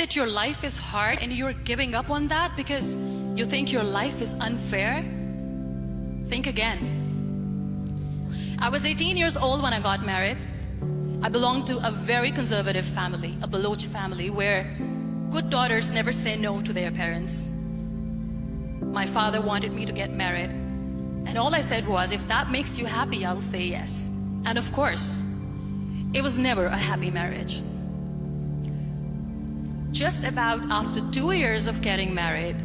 that your life is hard and you're giving up on that because you think your life is unfair, think again. I was 18 years old when I got married. I belonged to a very conservative family, a Baloch family, where good daughters never say no to their parents. My father wanted me to get married, and all I said was, if that makes you happy, I'll say yes. And of course, it was never a happy marriage. Just about after 2 years of getting married,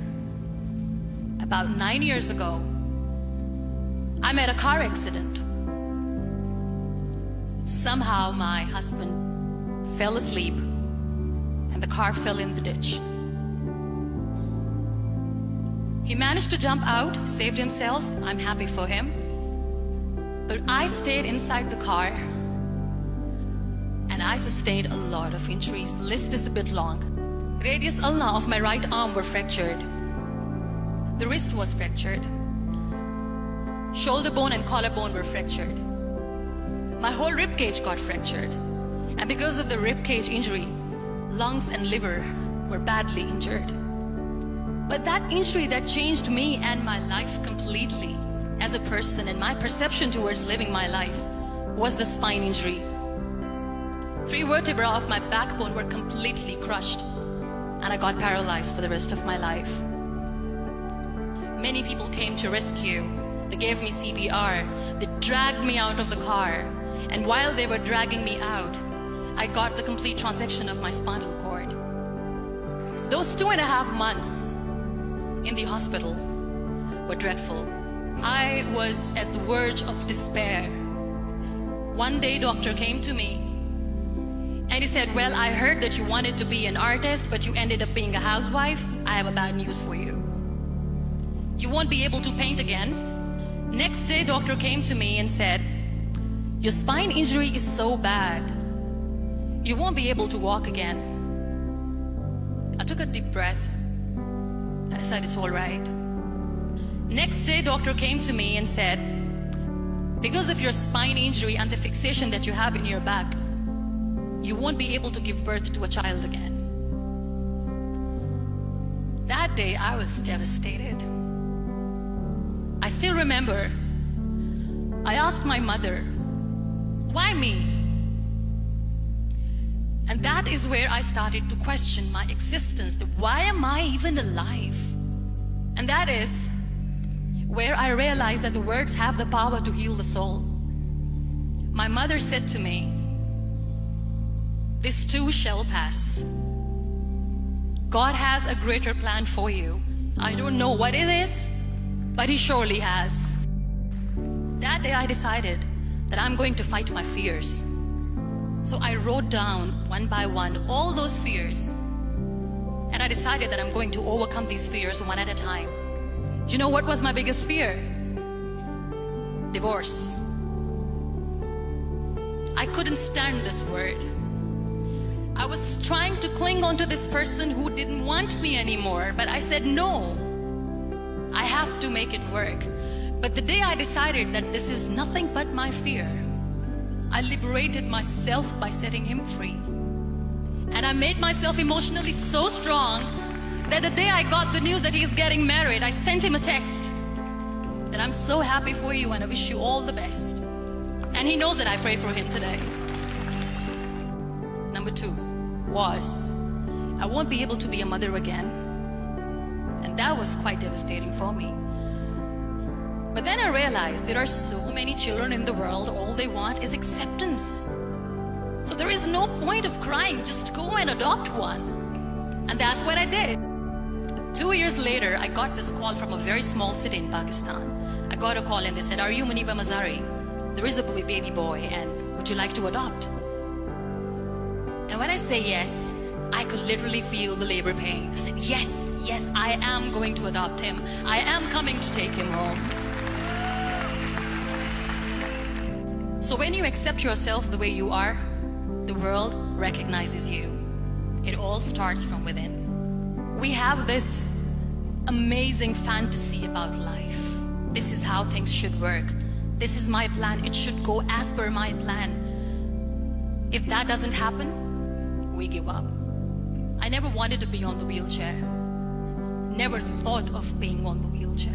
about 9 years ago, I met a car accident. Somehow my husband fell asleep and the car fell in the ditch. He managed to jump out, saved himself. I'm happy for him. But I stayed inside the car and I sustained a lot of injuries. The list is a bit long. Radius ulna of my right arm were fractured. The wrist was fractured. Shoulder bone and collarbone were fractured. My whole rib cage got fractured. And because of the rib cage injury, lungs and liver were badly injured. But that injury that changed me and my life completely as a person and my perception towards living my life was the spine injury. 3 vertebrae of my backbone were completely crushed and I got paralyzed for the rest of my life. Many people came to rescue. They gave me CPR. They dragged me out of the car. And while they were dragging me out, I got the complete transection of my spinal cord. Those 2.5 months in the hospital were dreadful. I was at the verge of despair. One day, doctor came to me and he said, well, I heard that you wanted to be an artist, but you ended up being a housewife. I have a bad news for you. You won't be able to paint again. Next day, doctor came to me and said, your spine injury is so bad, you won't be able to walk again. I took a deep breath and I said, it's all right. Next day, doctor came to me and said, because of your spine injury and the fixation that you have in your back, you won't be able to give birth to a child again. That day, I was devastated. I still remember, I asked my mother, why me? And that is where I started to question my existence. Why am I even alive? And that is where I realized that the words have the power to heal the soul. My mother said to me, this too shall pass. God has a greater plan for you. I don't know what it is, but He surely has. That day I decided that I'm going to fight my fears. So I wrote down one by one all those fears. And I decided that I'm going to overcome these fears one at a time. You know what was my biggest fear? Divorce. I couldn't stand this word. I was trying to cling on to this person who didn't want me anymore, but I said no. I have to make it work. But the day I decided that this is nothing but my fear, I liberated myself by setting him free. And I made myself emotionally so strong that the day I got the news that he's getting married, I sent him a text that I'm so happy for you and I wish you all the best. And he knows that I pray for him today. Number 2 was, I won't be able to be a mother again. And that was quite devastating for me. But then I realized there are so many children in the world, all they want is acceptance. So there is no point of crying, just go and adopt one. And that's what I did. 2 years later, I got this call from a very small city in Pakistan. I got a call and they said, are you Muniba Mazari? There is a baby boy and would you like to adopt? And when I say yes, I could literally feel the labor pain. I said, yes, I am going to adopt him. I am coming to take him home. So when you accept yourself the way you are, the world recognizes you. It all starts from within. We have this amazing fantasy about life. This is how things should work. This is my plan. It should go as per my plan. If that doesn't happen, we give up. I I never wanted to be on the wheelchair. Never thought of being on the wheelchair.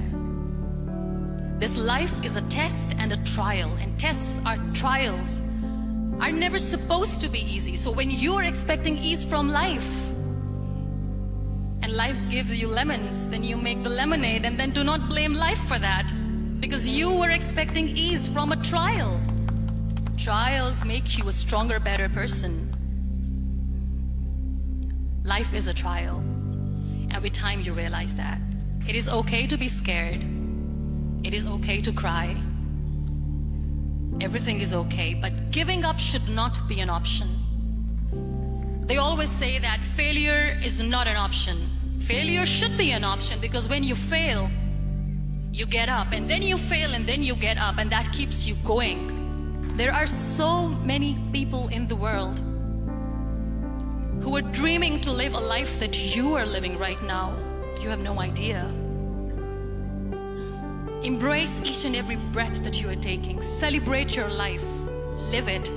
This life is a test and a trial, and tests are trials are never supposed to be easy. So when you are expecting ease from life, and life gives you lemons, then you make the lemonade, and then do not blame life for that, because you were expecting ease from a trial. Trials make you a stronger, better person. Life is a trial, and with time you realize that. It is okay to be scared. It is okay to cry. Everything is okay, but giving up should not be an option. They always say that failure is not an option. Failure should be an option, because when you fail, you get up, and then you fail, and then you get up, and that keeps you going. There are so many people in the world who are dreaming to live a life that you are living right now. You have no idea. Embrace each and every breath that you are taking. Celebrate your life. Live it.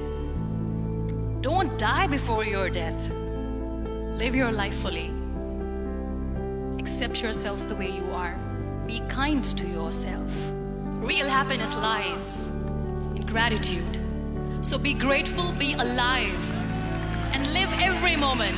Don't die before your death. Live your life fully. Accept yourself the way you are. Be kind to yourself. Real happiness lies in gratitude. So be grateful, be alive, and live every moment.